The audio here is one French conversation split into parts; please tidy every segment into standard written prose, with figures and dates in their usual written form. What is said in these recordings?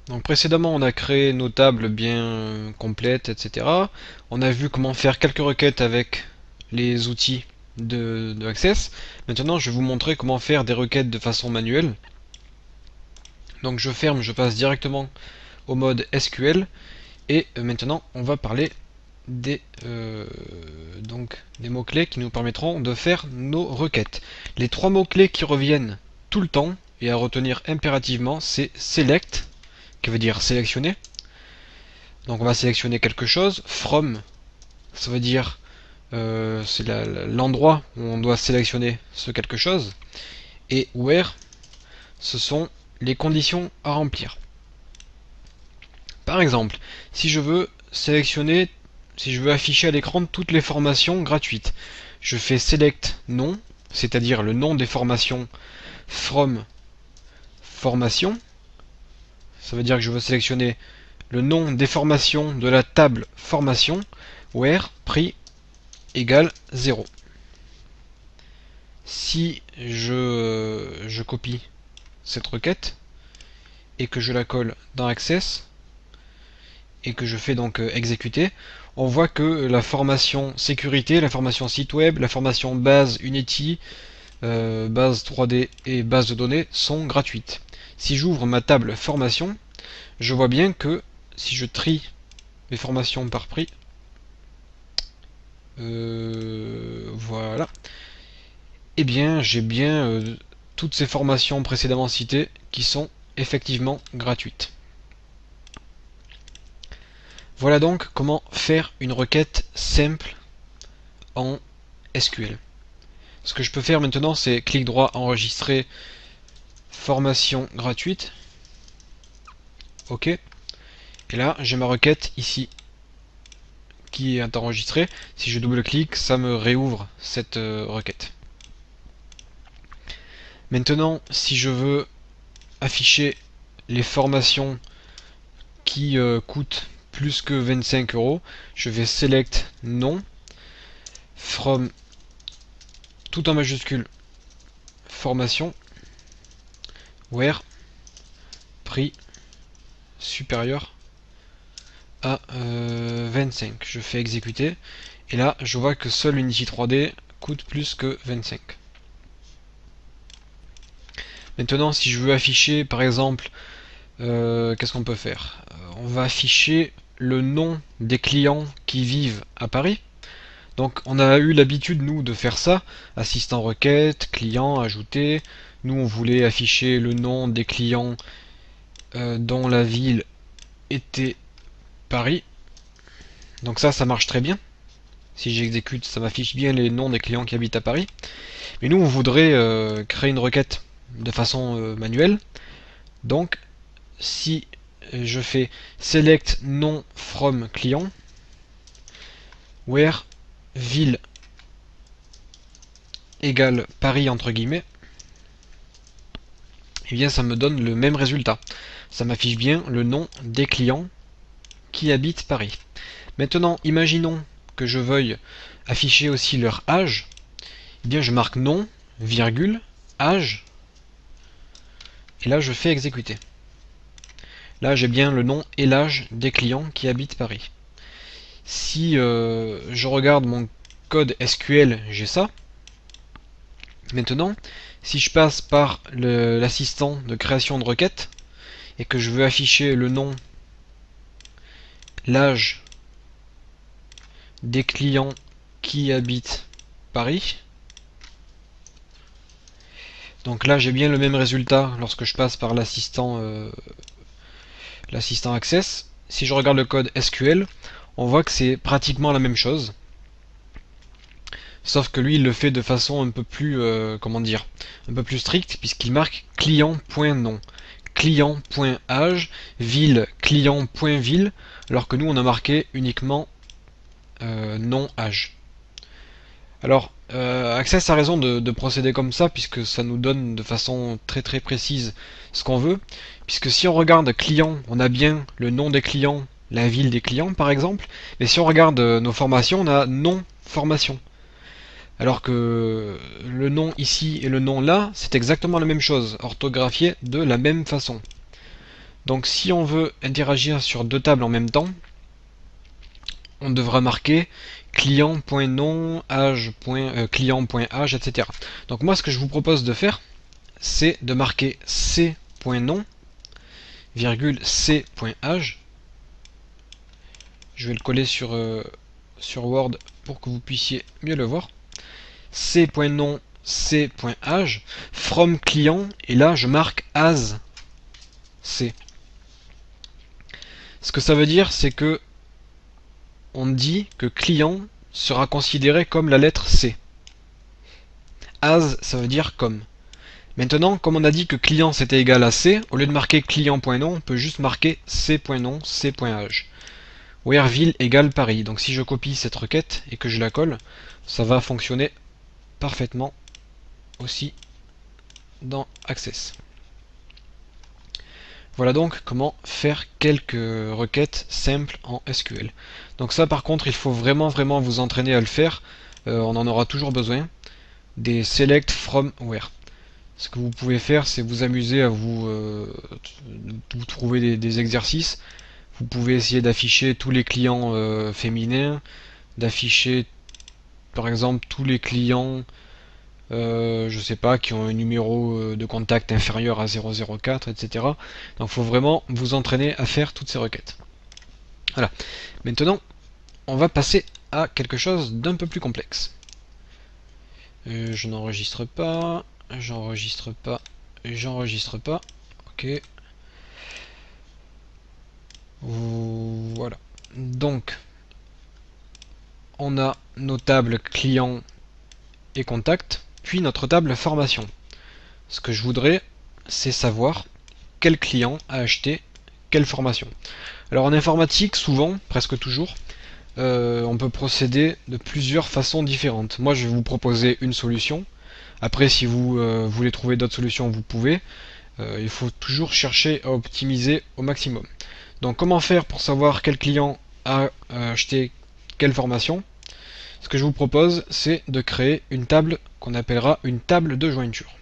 Donc précédemment, on a créé nos tables bien complètes, etc. On a vu comment faire quelques requêtes avec les outils de Access. Maintenant, je vais vous montrer comment faire des requêtes de façon manuelle. Donc je ferme, je passe directement au mode SQL. Et maintenant, on va parler des, des mots-clés qui nous permettront de faire nos requêtes. Les trois mots-clés qui reviennent tout le temps et à retenir impérativement, c'est select, qui veut dire sélectionner. Donc on va sélectionner quelque chose. From, ça veut dire c'est l'endroit où on doit sélectionner ce quelque chose. Et where, ce sont les conditions à remplir. Par exemple, si je veux sélectionner, si je veux afficher à l'écran toutes les formations gratuites, je fais select nom, c'est-à-dire le nom des formations from formation. Ça veut dire que je veux sélectionner le nom des formations de la table formation, where prix égale 0. Si je copie cette requête et que je la colle dans Access et que je fais donc exécuter, on voit que la formation sécurité, la formation site web, la formation base Unity, base 3D et base de données sont gratuites. Si j'ouvre ma table formation, je vois bien que si je trie mes formations par prix, voilà, eh bien j'ai bien toutes ces formations précédemment citées qui sont effectivement gratuites. Voilà donc comment faire une requête simple en SQL. Ce que je peux faire maintenant, c'est clic droit, enregistrer formation gratuite. OK. Et là, j'ai ma requête ici qui est enregistrée. Si je double-clique, ça me réouvre cette requête. Maintenant, si je veux afficher les formations qui coûtent plus que 25 euros, je vais select non, from, tout en majuscule, formation, where, prix supérieur à 25. Je fais exécuter. Et là, je vois que seul Unity 3D coûte plus que 25. Maintenant, si je veux afficher, par exemple, qu'est-ce qu'on peut faire? On va afficher le nom des clients qui vivent à Paris. Donc, on a eu l'habitude, nous, de faire ça. Assistant requête, client, ajouter. Nous, on voulait afficher le nom des clients dont la ville était Paris. Donc ça marche très bien. Si j'exécute, ça m'affiche bien les noms des clients qui habitent à Paris. Mais nous, on voudrait créer une requête de façon manuelle. Donc, si je fais select nom from client, where ville égale Paris entre guillemets, et bien ça me donne le même résultat. Ça m'affiche bien le nom des clients qui habitent Paris. Maintenant, imaginons que je veuille afficher aussi leur âge. Eh bien, je marque nom, virgule, âge, et là je fais exécuter. Là j'ai bien le nom et l'âge des clients qui habitent Paris. Si je regarde mon code SQL, j'ai ça. Maintenant, si je passe par l'assistant de création de requête et que je veux afficher le nom, l'âge des clients qui habitent Paris, donc là j'ai bien le même résultat lorsque je passe par l'assistant Access. Si je regarde le code SQL, on voit que c'est pratiquement la même chose. Sauf que lui, il le fait de façon un peu plus, comment dire, un peu plus stricte, puisqu'il marque client.nom, client.âge, ville, client.ville, alors que nous, on a marqué uniquement nom, âge. Alors, Access a raison de procéder comme ça, puisque ça nous donne de façon très très précise ce qu'on veut, puisque si on regarde client, on a bien le nom des clients, la ville des clients par exemple, mais si on regarde nos formations, on a nom formation. Alors que le nom ici et le nom là, c'est exactement la même chose, orthographié de la même façon. Donc si on veut interagir sur deux tables en même temps, on devra marquer client.nom, client.age, etc. Donc moi ce que je vous propose de faire, c'est de marquer c.nom, virgule c.age. Je vais le coller sur Word pour que vous puissiez mieux le voir. c.nom, c.age, from client, et là je marque as c. Ce que ça veut dire, c'est que on dit que client sera considéré comme la lettre C. As, ça veut dire comme. Maintenant, comme on a dit que client c'était égal à C, au lieu de marquer client.nom, on peut juste marquer c.nom, c.age. Where ville égale Paris. Donc si je copie cette requête et que je la colle, ça va fonctionner parfaitement aussi dans Access. Voilà donc comment faire quelques requêtes simples en SQL. Donc ça par contre il faut vraiment vous entraîner à le faire, on en aura toujours besoin, des select from where. Ce que vous pouvez faire c'est vous amuser à vous trouver des exercices. Vous pouvez essayer d'afficher tous les clients féminins, d'afficher par exemple tous les clients je sais pas, qui ont un numéro de contact inférieur à 004, etc. Donc il faut vraiment vous entraîner à faire toutes ces requêtes. Voilà. Maintenant, on va passer à quelque chose d'un peu plus complexe. Je n'enregistre pas, j'enregistre pas, j'enregistre pas. Ok. Voilà. Donc, on a nos tables clients et contact, puis notre table formation. Ce que je voudrais, c'est savoir quel client a acheté quelle formation. Alors en informatique, souvent, presque toujours, on peut procéder de plusieurs façons différentes. Moi, je vais vous proposer une solution. Après, si vous voulez trouver d'autres solutions, vous pouvez. Il faut toujours chercher à optimiser au maximum. Donc comment faire pour savoir quel client a acheté quelle formation? Ce que je vous propose, c'est de créer une table qu'on appellera une table de jointure.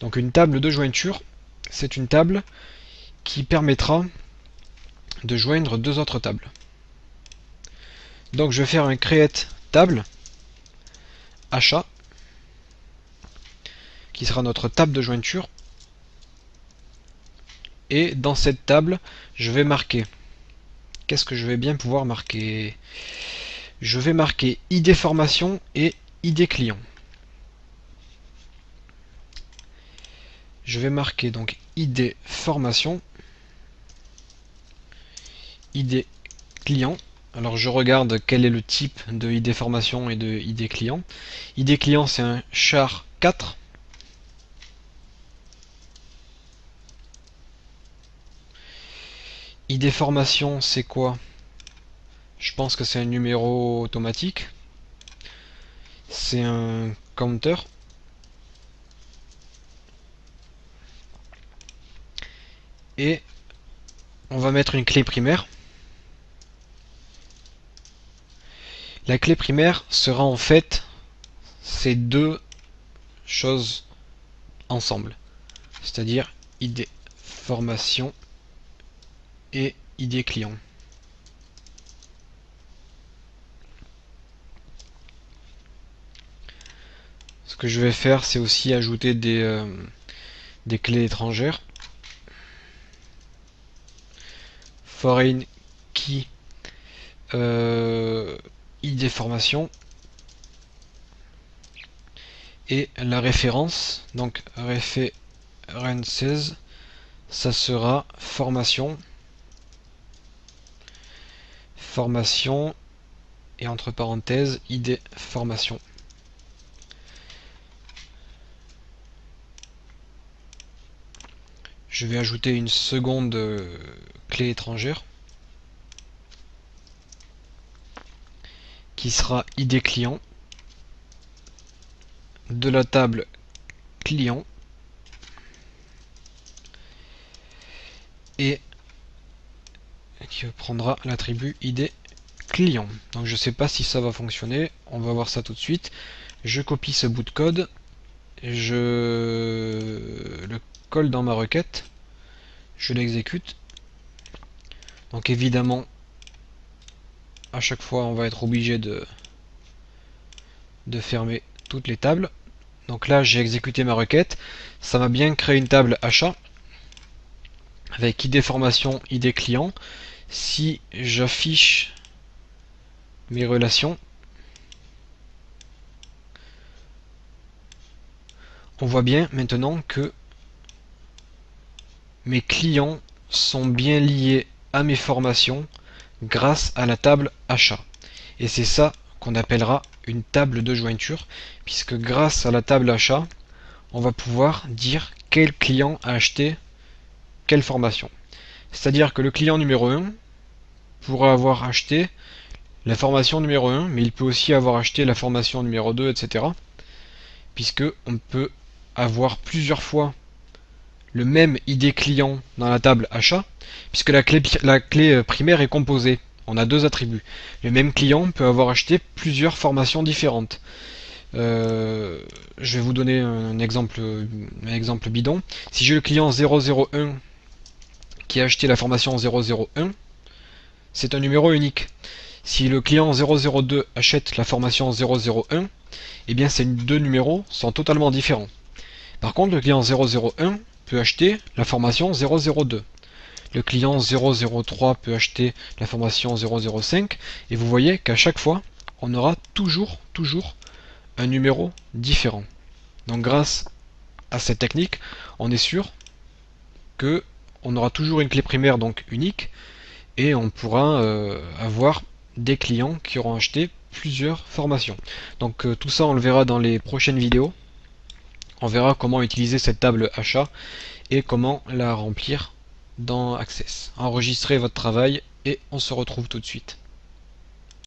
Donc une table de jointure, c'est une table qui permettra de joindre deux autres tables. Donc je vais faire un create table achat qui sera notre table de jointure, et dans cette table je vais marquer, qu'est-ce que je vais bien pouvoir marquer? Je vais marquer ID formation et ID client. Je vais marquer donc ID formation, ID client. Alors je regarde quel est le type de ID formation et de ID client. ID client c'est un char 4. ID formation c'est quoi? Je pense que c'est un numéro automatique. C'est un counter. Et on va mettre une clé primaire. La clé primaire sera en fait ces deux choses ensemble, c'est-à-dire ID formation et ID client. Ce que je vais faire, c'est aussi ajouter des clés étrangères. Foreign key ID formation, et la référence, donc references, ça sera formation et entre parenthèses ID formation. Je vais ajouter une seconde clé étrangère qui sera ID client de la table client et qui prendra l'attribut ID client. Donc je ne sais pas si ça va fonctionner, on va voir ça tout de suite. Je copie ce bout de code, je le colle dans ma requête, je l'exécute. Donc évidemment, à chaque fois, on va être obligé de fermer toutes les tables. Donc là, j'ai exécuté ma requête. Ça m'a bien créé une table achat avec ID formation, ID client. Si j'affiche mes relations, on voit bien maintenant que mes clients sont bien liés à mes formations grâce à la table achat. Et c'est ça qu'on appellera une table de jointure, puisque grâce à la table achat, on va pouvoir dire quel client a acheté quelle formation. C'est-à-dire que le client numéro 1 pourra avoir acheté la formation numéro 1, mais il peut aussi avoir acheté la formation numéro 2, etc. Puisque on peut avoir plusieurs fois le même ID client dans la table achat, puisque la clé primaire est composée. On a deux attributs. Le même client peut avoir acheté plusieurs formations différentes. Je vais vous donner un exemple bidon. Si j'ai le client 001 qui a acheté la formation 001, c'est un numéro unique. Si le client 002 achète la formation 001, eh bien ces deux numéros sont totalement différents. Par contre, le client 001 peut acheter la formation 002. Le client 003 peut acheter la formation 005. Et vous voyez qu'à chaque fois, on aura toujours un numéro différent. Donc grâce à cette technique, on est sûr que on aura toujours une clé primaire donc unique et on pourra avoir des clients qui auront acheté plusieurs formations. Donc tout ça on le verra dans les prochaines vidéos. On verra comment utiliser cette table achat et comment la remplir dans Access. Enregistrez votre travail et on se retrouve tout de suite.